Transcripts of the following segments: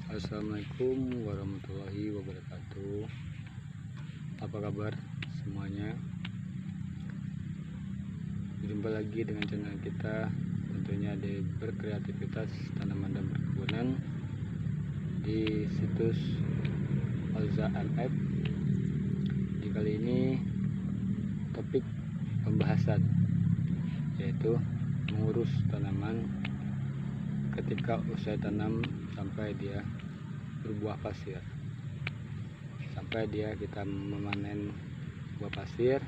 Assalamualaikum warahmatullahi wabarakatuh. Apa kabar semuanya? Berjumpa lagi dengan channel kita, tentunya di berkreativitas tanaman dan perkebunan di situs Alza MF. Di kali ini topik pembahasan yaitu mengurus tanaman ketika usai tanam sampai dia berbuah pasir, sampai kita memanen buah pasir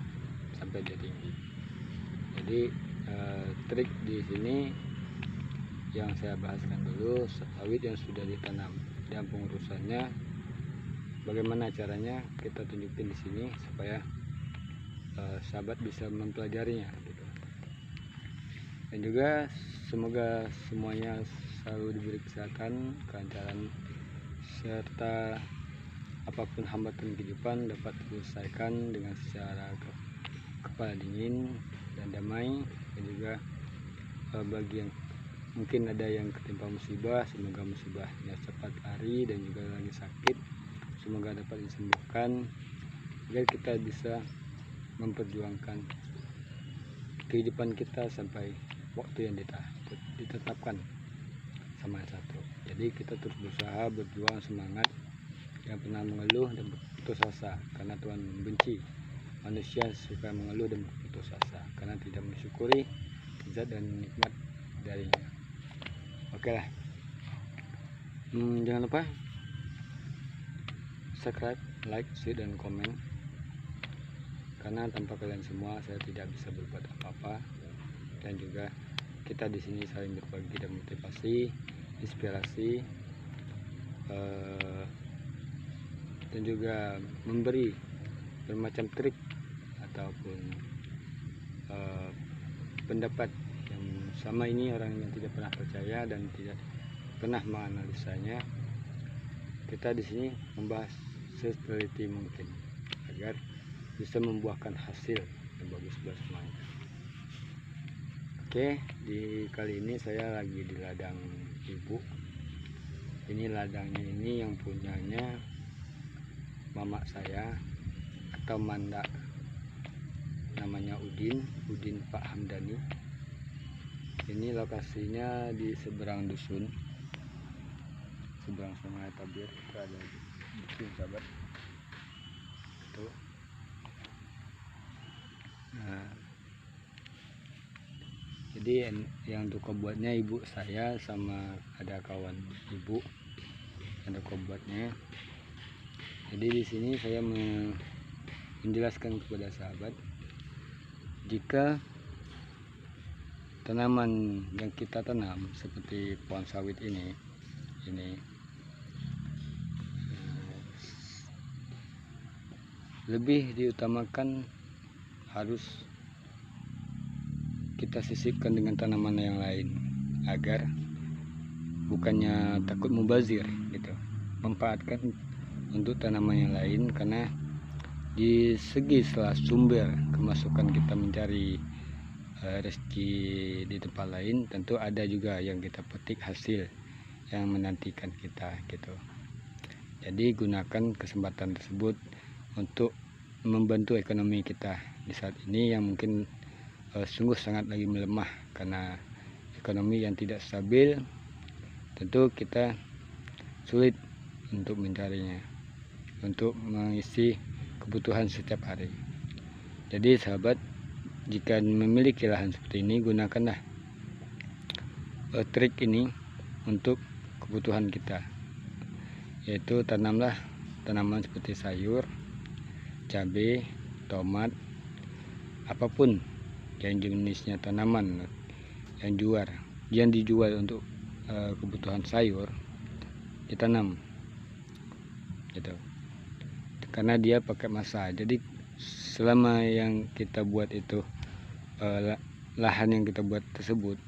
sampai dia tinggi. Jadi trik di sini yang saya bahaskan dulu, sawit yang sudah ditanam dan pengurusannya bagaimana caranya kita tunjukin di sini supaya sahabat bisa mempelajarinya gitu. Dan juga semoga semuanya selalu diberi kesehatan, kelancaran, serta apapun hambatan kehidupan dapat diselesaikan dengan secara kepala dingin dan damai. Dan juga bagi yang mungkin ada yang ketimpa musibah, semoga musibahnya cepat hari, dan juga lagi sakit semoga dapat disembuhkan agar kita bisa memperjuangkan kehidupan kita sampai waktu yang ditetapkan sama yang satu. Jadi kita terus berusaha, berjuang, semangat, jangan pernah mengeluh dan berputus asa, karena Tuhan membenci manusia suka mengeluh dan berputus asa karena tidak mensyukuri zat dan nikmat darinya. Oke lah, jangan lupa subscribe, like, share, dan komen, karena tanpa kalian semua saya tidak bisa berbuat apa-apa. Dan juga kita di sini saling berbagi dan motivasi, inspirasi, dan juga memberi bermacam trik ataupun pendapat yang sama ini orang yang tidak pernah percaya dan tidak pernah menganalisanya. Kita di sini membahas seteliti mungkin agar bisa membuahkan hasil yang bagus buat semuanya. Oke, di kali ini saya lagi di ladang ibu. Ini ladangnya ini yang punyanya mamak saya atau mandak, namanya Udin Pak Hamdani. Ini lokasinya di seberang dusun, seberang Sungai Tabir. Itu ada dusun sahabat itu. Nah, jadi yang tuh buatnya ibu saya sama ada kawan ibu ada buatnya. Jadi di sini saya menjelaskan kepada sahabat, jika tanaman yang kita tanam seperti pohon sawit ini lebih diutamakan harus kita sisipkan dengan tanaman yang lain agar bukannya takut mubazir gitu, manfaatkan untuk tanaman yang lain. Karena di segi setelah sumber kemasukan kita mencari rezeki di tempat lain, tentu ada juga yang kita petik hasil yang menantikan kita gitu. Jadi gunakan kesempatan tersebut untuk membantu ekonomi kita di saat ini yang mungkin sungguh sangat lagi melemah karena ekonomi yang tidak stabil. Tentu kita sulit untuk mencarinya, untuk mengisi kebutuhan setiap hari. Jadi sahabat, jika memiliki lahan seperti ini, gunakanlah trik ini untuk kebutuhan kita, yaitu tanamlah tanaman seperti sayur, cabai, tomat, apapun yang jenisnya tanaman yang dijual untuk kebutuhan sayur, ditanam gitu, karena dia pakai massa. Jadi selama yang kita buat itu lahan yang kita buat tersebut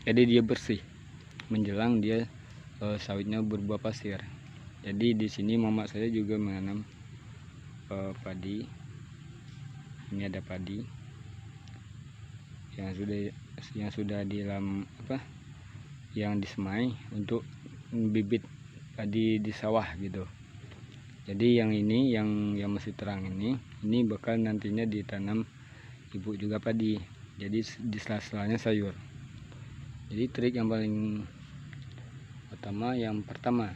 jadi dia bersih menjelang dia sawitnya berbuah pasir. Jadi di sini mamak saya juga menanam padi. Ini ada padi yang sudah yang disemai untuk bibit di sawah gitu. Jadi yang ini yang masih terang ini bakal nantinya ditanam ibu juga padi. Jadi di sela-selanya sayur. Jadi trik yang paling utama yang pertama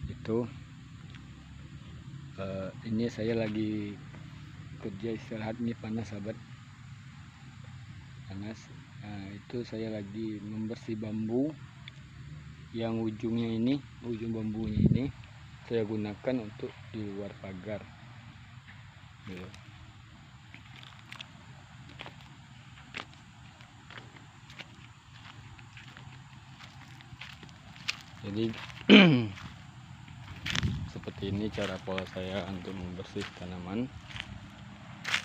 itu ini saya lagi kerja istirahat, ini panas sahabat, panas. Nah, itu saya lagi membersih bambu yang ujungnya ini, ujung bambunya ini saya gunakan untuk di luar pagar gitu. Jadi seperti ini cara pola saya untuk membersih tanaman,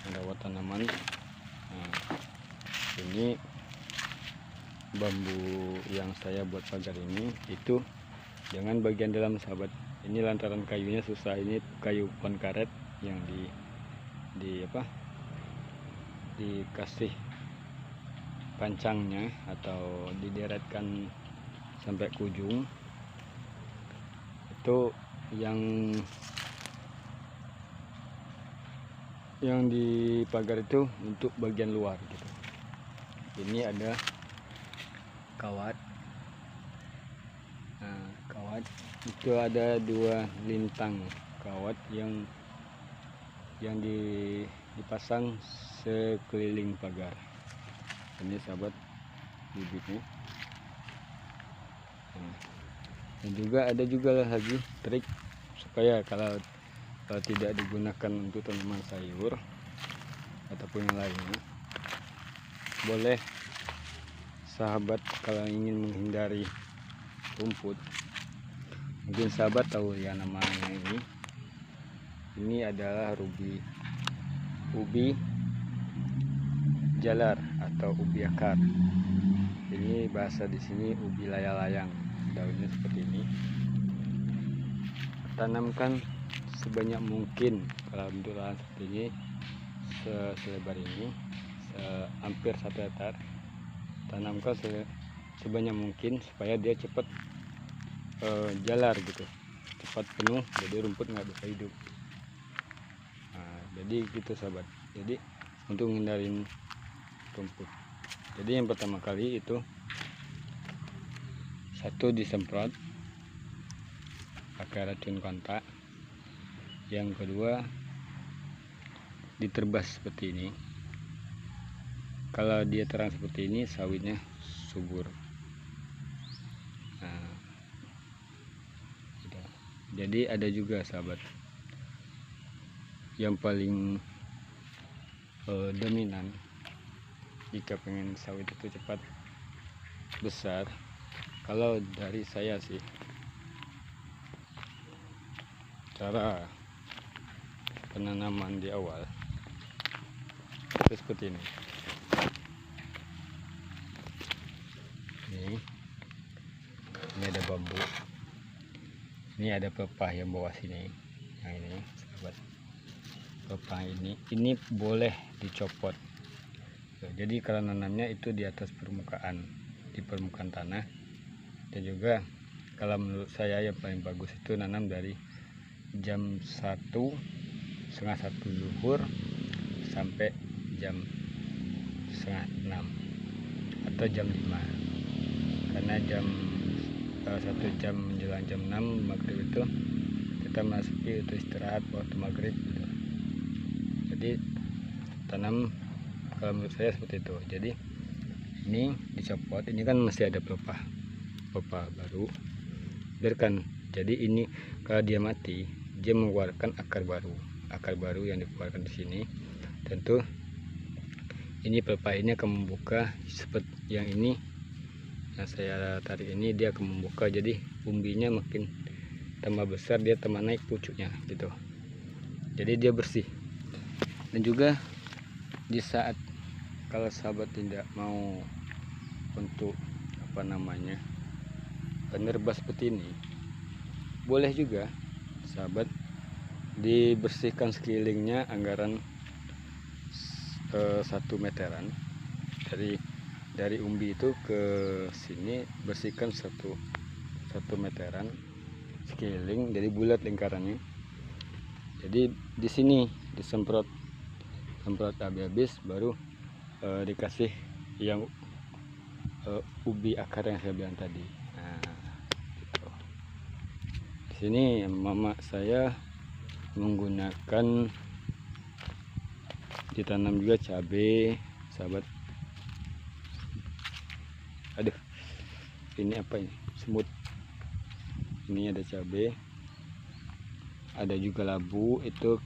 merawat tanaman. Nah, ini bambu yang saya buat pagar ini, itu jangan bagian dalam sahabat. Ini lantaran kayunya susah, ini kayu pohon karet yang dikasih pancangnya atau dideretkan sampai ke ujung. Itu yang di pagar itu untuk bagian luar gitu. Ini ada kawat. Nah, kawat itu ada 2 lintang kawat yang dipasang sekeliling pagar. Ini sahabat bibitnya. Dan juga ada lagi trik supaya kalau tidak digunakan untuk tanaman sayur ataupun yang lainnya, boleh sahabat kalau ingin menghindari rumput, mungkin sahabat tahu ya namanya ini adalah ubi jalar atau ubi akar. Ini bahasa di sini ubi layang-layang, daunnya seperti ini. Tanamkan sebanyak mungkin, kalau bentuk lahan seperti ini selebar ini, hampir 1 hektar. Tanamkan sebanyak mungkin supaya dia cepat jalar gitu, cepat penuh, jadi rumput nggak bisa hidup. Nah, jadi gitu sahabat. Jadi untuk menghindarin rumput, jadi yang pertama kali itu satu disemprot pakai racun kontak, yang kedua diterbas seperti ini. Kalau dia terang seperti ini, sawitnya subur. Nah, gitu. Jadi ada juga sahabat yang paling dominan jika pengen sawit itu cepat besar. Kalau dari saya sih, cara penanaman di awal itu seperti ini. Ini ada bambu, ini ada pelepah yang bawah sini. Nah ini sahabat, pelepah ini boleh dicopot. Jadi kalau nanamnya itu di atas permukaan, di permukaan tanah. Dan juga kalau menurut saya yang paling bagus itu nanam dari jam 1:30 zuhur sampai jam 5:30 atau jam 5, karena jam 1 jam menjelang jam 6 maghrib itu kita masuki untuk istirahat waktu maghrib gitu. Jadi tanam kalau menurut saya seperti itu. Jadi ini dicopot, ini kan masih ada pelepah baru, biarkan. Jadi ini kalau dia mati, dia mengeluarkan akar baru yang dikeluarkan di sini. Tentu ini pelepah ini akan membuka seperti yang ini yang saya tarik ini, dia akan membuka, jadi umbinya makin tambah besar, dia tambah naik pucuknya gitu. Jadi dia bersih. Dan juga di saat kalau sahabat tidak mau untuk penerbas seperti ini, boleh juga sahabat dibersihkan sekelilingnya anggaran 1 meteran dari umbi itu ke sini, bersihkan 1 1 meteran sekeliling, jadi bulat lingkarannya. Jadi di sini disemprot habis baru dikasih yang ubi akar yang saya bilang tadi. Nah, gitu. Di sini mama saya menggunakan ditanam juga cabai, sahabat. Aduh, ini apa ini? Semut. Ini ada cabai, ada juga labu, itu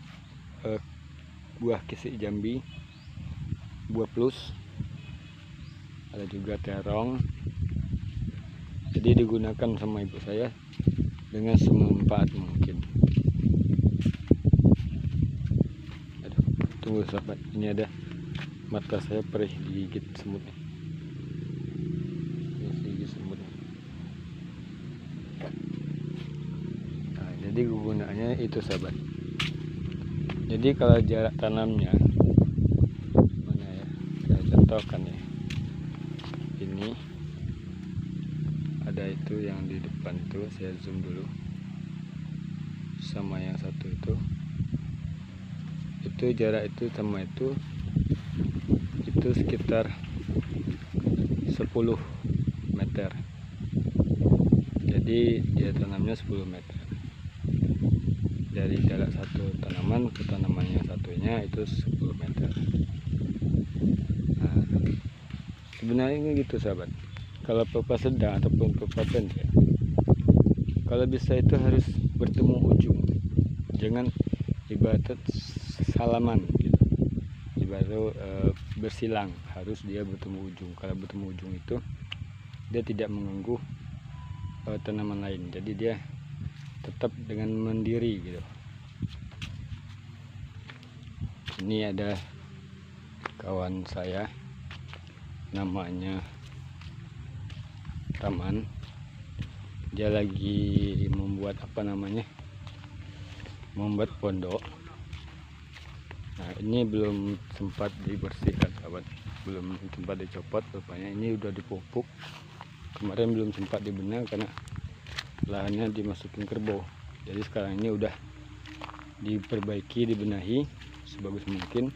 buah kisik Jambi, buah plus, ada juga terong. Jadi digunakan sama ibu saya dengan semanfaat mungkin. Aduh, tunggu sahabat, ini ada mata saya perih digigit semut nih. Ini digigit semut nih. Nah, jadi kegunaannya itu sahabat. Jadi kalau jarak tanamnya mana ya, saya contohkan ya, ini ada itu yang di depan tuh, saya zoom dulu sama yang satu itu jarak itu sama itu sekitar 10 meter. Jadi dia tanamnya 10 meter dari jarak satu tanaman ke tanaman yang satunya itu 10 meter. Nah, sebenarnya gitu sahabat, kalau pelepah sedang ataupun pelepah pendek, kalau bisa itu harus bertemu ujung, jangan ibarat salaman gitu, ibarat bersilang, harus dia bertemu ujung. Kalau bertemu ujung itu dia tidak mengganggu tanaman lain, jadi dia tetap dengan mandiri gitu. Ini ada kawan saya namanya Taman, dia lagi membuat apa namanya, membuat pondok. Nah, ini belum sempat dibersihkan sahabat, belum sempat dicopot rupanya. Ini udah dipupuk, kemarin belum sempat dibenar karena lahannya dimasukin kerbau. Jadi sekarang ini udah diperbaiki, dibenahi sebagus mungkin.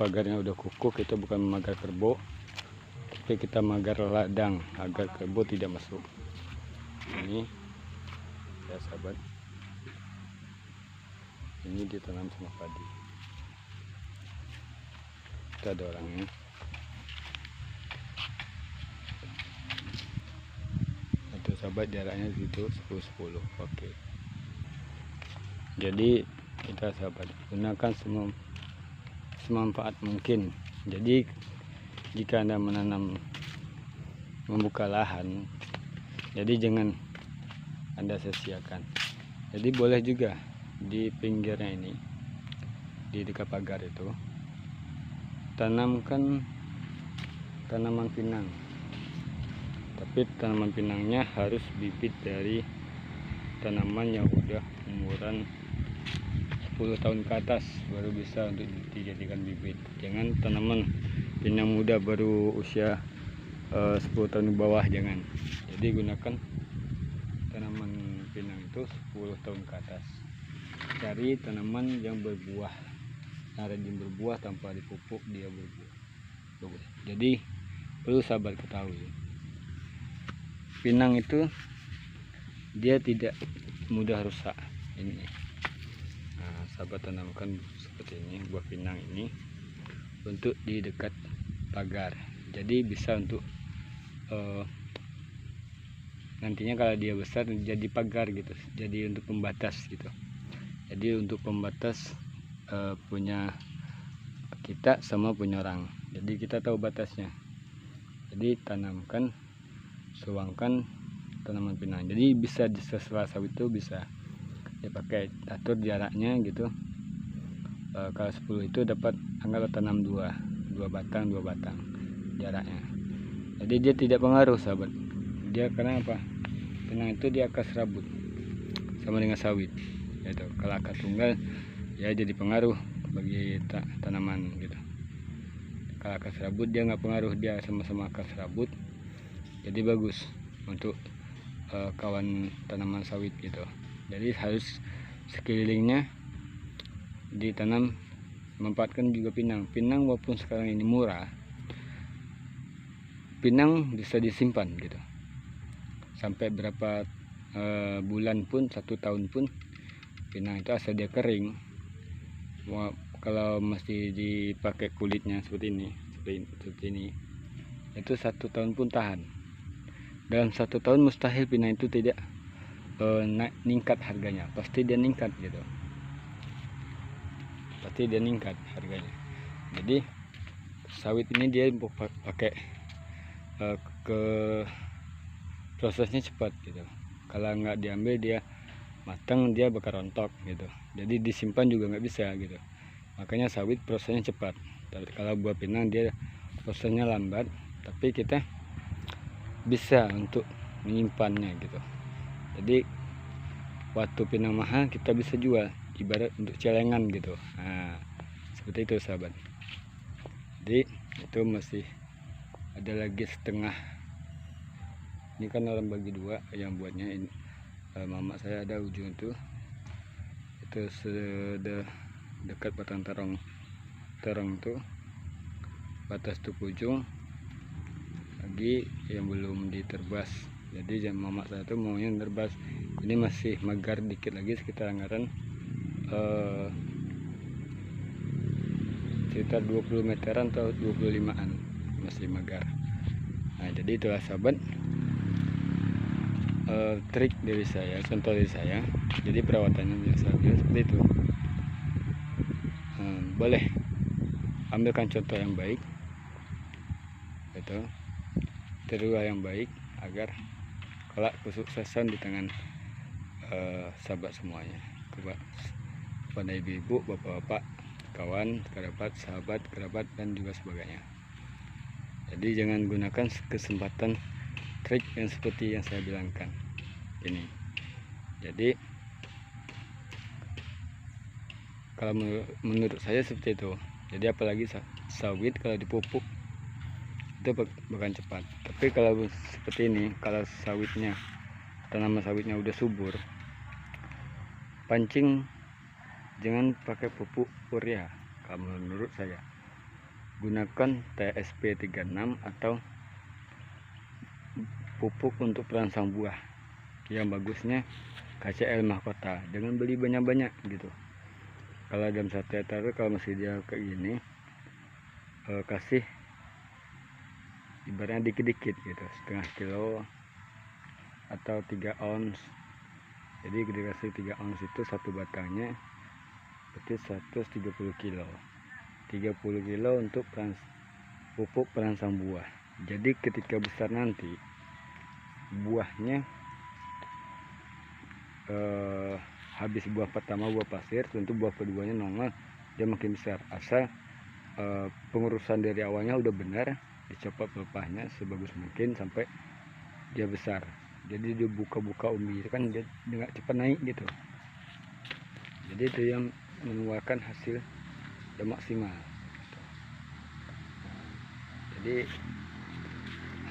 Pagarnya udah kukuk, itu bukan magar kerbau, tapi kita magar ladang agar kerbau tidak masuk. Ini ya sahabat, ini ditanam sama padi. Kita ada orangnya. Itu sahabat, jaraknya gitu 10-10. Oke. Jadi kita sahabat gunakan semanfaat mungkin. Jadi jika Anda membuka lahan, jadi jangan Anda sia-siakan. Jadi boleh juga di pinggirnya ini, di dekat pagar itu, tanamkan tanaman pinang. Tapi tanaman pinangnya harus bibit dari tanaman yang udah umuran 10 tahun ke atas, baru bisa untuk dijadikan bibit. Jangan tanaman pinang muda baru usia 10 tahun ke bawah, jangan. Jadi gunakan tanaman pinang itu 10 tahun ke atas. Cari tanaman yang berbuah, yang rajin berbuah tanpa dipupuk, dia berbuah bagus. Jadi perlu sahabat ketahui, pinang itu dia tidak mudah rusak. Ini, nah, sahabat tanamkan seperti ini, buah pinang ini untuk di dekat pagar. Jadi bisa untuk nantinya kalau dia besar jadi pagar gitu, jadi untuk pembatas gitu. Jadi untuk pembatas punya kita sama punya orang, jadi kita tahu batasnya. Jadi tanamkan, suangkan tanaman pinang. Jadi bisa di sela sawit itu bisa dipakai, atur jaraknya gitu. Kalau 10 itu dapat, anggaplah tanam 2 batang jaraknya. Jadi dia tidak pengaruh sahabat. Dia karena apa? Pinang itu dia akar serabut sama dengan sawit gitu. Kalau akar tunggal ya jadi pengaruh bagi tanaman gitu. Kalau akar serabut dia nggak pengaruh, dia sama-sama akar serabut, jadi bagus. untuk kawan tanaman sawit gitu. Jadi harus sekelilingnya ditanam, memanfaatkan juga pinang. Pinang walaupun sekarang ini murah, pinang bisa disimpan gitu sampai berapa bulan pun, 1 tahun pun pinang itu asal dia kering. Kalau masih dipakai kulitnya seperti ini itu 1 tahun pun tahan. Dalam 1 tahun mustahil pinang itu tidak meningkat harganya, pasti dia meningkat gitu, pasti dia meningkat harganya. Jadi sawit ini dia pakai ke prosesnya cepat gitu. Kalau nggak diambil dia matang, dia bakal rontok gitu. Jadi disimpan juga nggak bisa gitu. Makanya sawit prosesnya cepat. Tapi kalau buah pinang dia prosesnya lambat, tapi kita bisa untuk menyimpannya gitu. Jadi waktu pinang mahal kita bisa jual, ibarat untuk celengan gitu. Nah, seperti itu sahabat. Jadi itu masih ada lagi setengah. Ini kan orang bagi 2 yang buatnya ini. Mama saya ada ujung itu sudah dekat batang terong itu, batas tuh ujung lagi yang belum diterbas. Jadi mama saya tuh maunya terbas. Ini masih megar dikit lagi, sekitar anggaran sekitar 20 meteran atau 25an masih megar. Nah, jadi itulah sahabat trik dari saya, contoh dari saya. Jadi perawatannya biasa seperti itu. Boleh ambilkan contoh yang baik itu, tirulah yang baik agar kelak kesuksesan di tangan sahabat semuanya, kepada ibu-ibu, bapak-bapak, kawan, kerabat, sahabat, kerabat, dan juga sebagainya. Jadi jangan gunakan kesempatan trik yang seperti yang saya bilangkan ini. Jadi kalau menurut saya seperti itu. Jadi apalagi sawit kalau dipupuk itu bahkan cepat. Tapi kalau seperti ini, kalau sawitnya, tanaman sawitnya udah subur, pancing jangan pakai pupuk urea. Kalau menurut saya gunakan TSP 36 atau pupuk untuk perangsang buah yang bagusnya KCL Mahkota. Jangan beli banyak-banyak gitu. Kalau dalam 1 hektar kalau masih dia kayak gini, kasih ibaratnya dikit-dikit gitu, setengah kilo atau 3 ons. Jadi dikasih 3 ons itu satu batangnya berarti 130 kilo. 30 kilo untuk pupuk perangsang buah. Jadi ketika besar nanti buahnya habis buah pertama buah pasir, tentu buah keduanya normal, dia makin besar. Asal pengurusan dari awalnya udah benar, dicopot pelepahnya sebagus mungkin sampai dia besar. Jadi dia buka-buka umbi kan dia nggak cepat naik gitu. Jadi itu yang mengeluarkan hasil yang maksimal. Jadi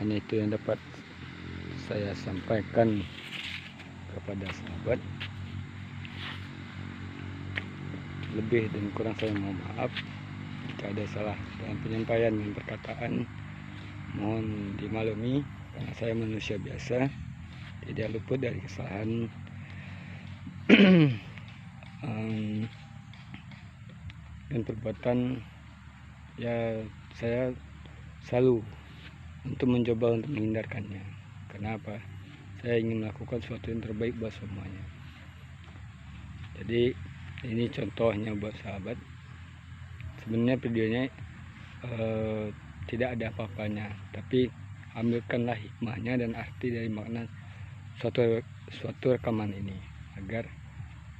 hanya itu yang dapat saya sampaikan kepada sahabat. Lebih dan kurang saya mohon maaf jika ada salah dalam penyampaian dan perkataan, mohon dimaklumi karena saya manusia biasa, tidak luput dari kesalahan. Dan perbuatan ya saya selalu untuk mencoba untuk menghindarkannya. Kenapa? Saya ingin melakukan sesuatu yang terbaik buat semuanya. Jadi ini contohnya buat sahabat. Sebenarnya videonya tidak ada apa-apanya, tapi ambilkanlah hikmahnya dan arti dari makna suatu rekaman ini agar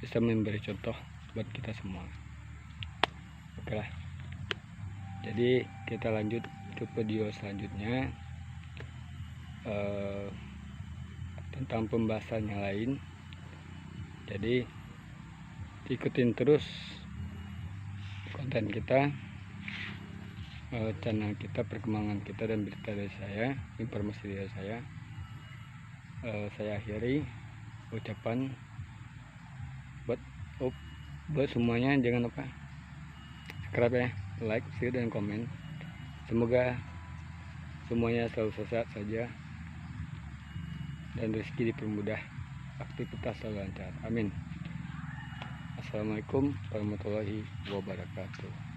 bisa memberi contoh buat kita semua. Oke lah. Jadi kita lanjut ke video selanjutnya tentang pembahasan yang lain. Jadi ikutin terus konten kita, channel kita, perkembangan kita, dan berita dari saya, informasi dari saya. saya akhiri ucapan buat semuanya. Jangan lupa subscribe ya, like, share, dan komen. Semoga semuanya selalu sehat saja dan rezeki dipermudah, aktivitas selalu lancar. Amin. Assalamualaikum warahmatullahi wabarakatuh.